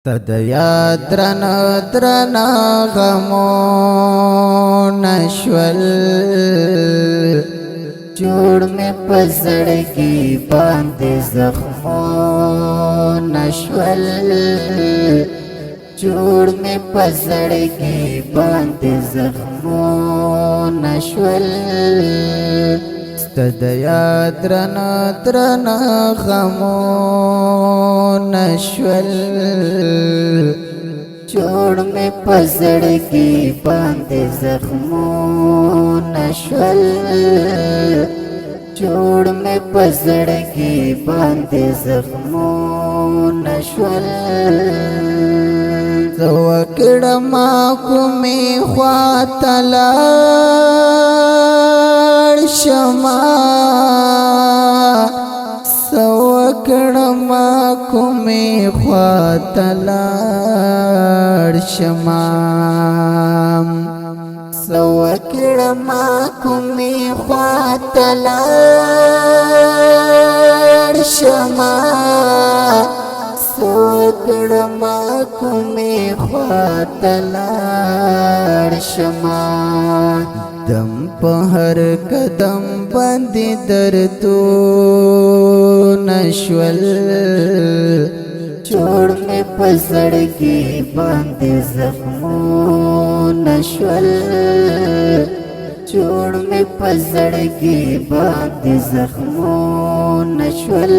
तदयाद्रना द्रना गमो नश्वल जोड़ में पसड़ की बांधे जख्मों नश्वल जोड़ में पसड़ की बांधे जख्मों नश्वल तदयाद्रना द्रना गमो नश्वल जोड़ में पसड़ की बांधे जख्मों नश्वल जोड़ में पसड़ की बांधे जख्मों नश्वल सवकड़मा कुमे ख्वातलार शमा सवकड़मा कुमे ख्वातलार शमा सवकड़मा कुमे ख्वातलार शमा सवकड़मा कुमे ख्वातलार शमा दम पहर कदम बंदी दर तो नश्वल जोड़ में पसड़ की बांधे जख्मों नश्वल जोड़ में पसड़ की बांधे जख्मों नश्वल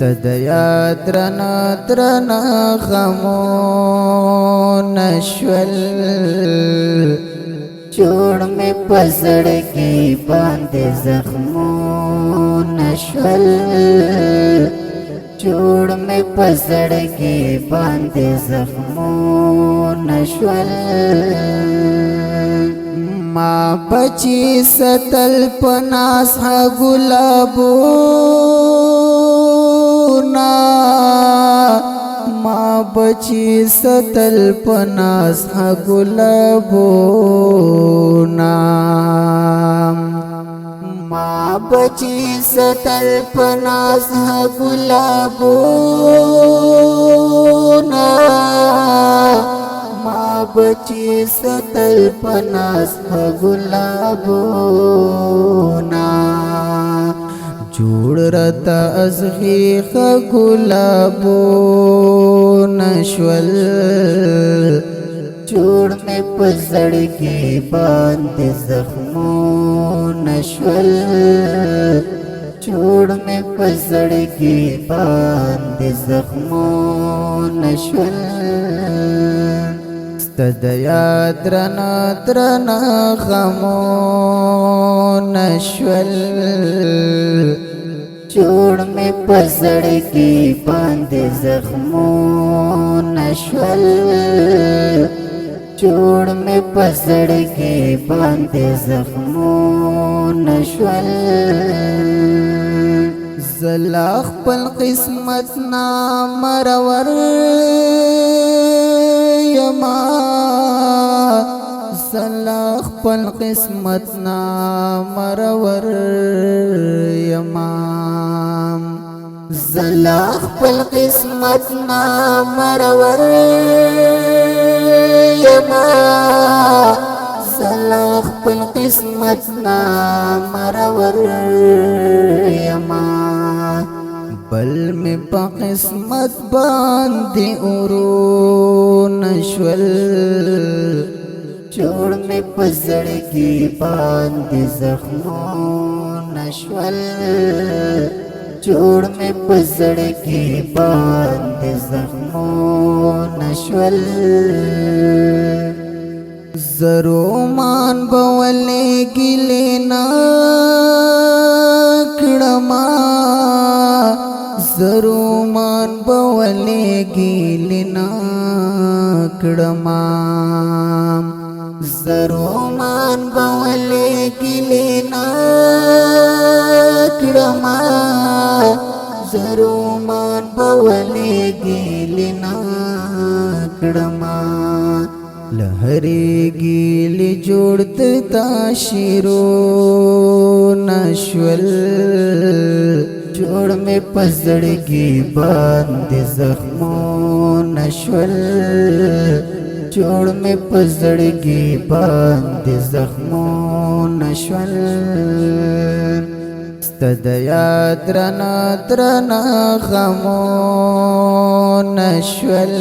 तदयाद्रना द्रना गमो नश्वल जोड़ में पसड़ की बांधे जख्मों नश्वल जोड़ में पसड़ की बांधे जख्मों नश्वल माँ बची सतल पनास गुलाबो ना माँ बची सतल पनास गुलाबो ना माँ बची सतल पनास गुलाबो ना माँ बची सतल पनास गुलाबो ना जोड़ रता अज़ही गुलाबो नश्वल जोड़ में पसड़ की बांधे जख्मों नश्वल जोड़ में पसड़ की बांधे जख्मों नश्वल तदयाद्रना द्रना गमो नश्वल जोड़ में पसड़ की बांधे जख्मों नश्वल जोड़ में पसड़ की बांधे जख्मों नश्वल ज़लाख़ पल किस्मत ना मरवर यमा ज़लाख़ पल किस्मत ना मरवर यमा ज़लाख़ पल किस्मत ना मरवर यमा ज़लाख़ पल किस्मत ना मरवर यमा बल में बकिस्मत बांधे उरो नश्वल जोड़ में पसड़ की बांधे जख्मों नश्वल जोड़ में पसड़ की बांधे जख्मों नश्वल जरो मान बवले गिले ना कड़मा जरो मान बवले गिले ना कड़मा जरो मान बवले गिले ना कड़मा जरो मान बवले गिले ना कड़मा लहरे गिले जोड़ता शिरो नश्वल جوړ مې پزړګي باندې زخمونه شول جوړ مې پزړګي باندې زخمونه شول ستد یاد درنا درنا غمونه شول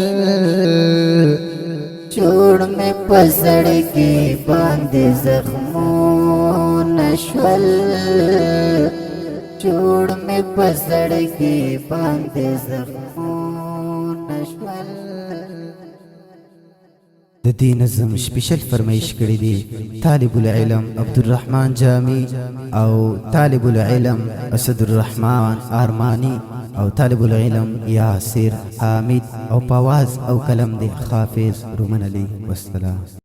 جوړ مې پزړګي باندې زخمونه شول جوړ مې پزړګي باندې زخمونه شول د دې نظم سپیشل فرمایش کړی دی طالب العلم عبدالرحمن جامی او طالب العلم اسد الرحمن ارمانی او طالب العلم یاسر حامد او پاواز او کلم دی حافظ رومن علی والسلام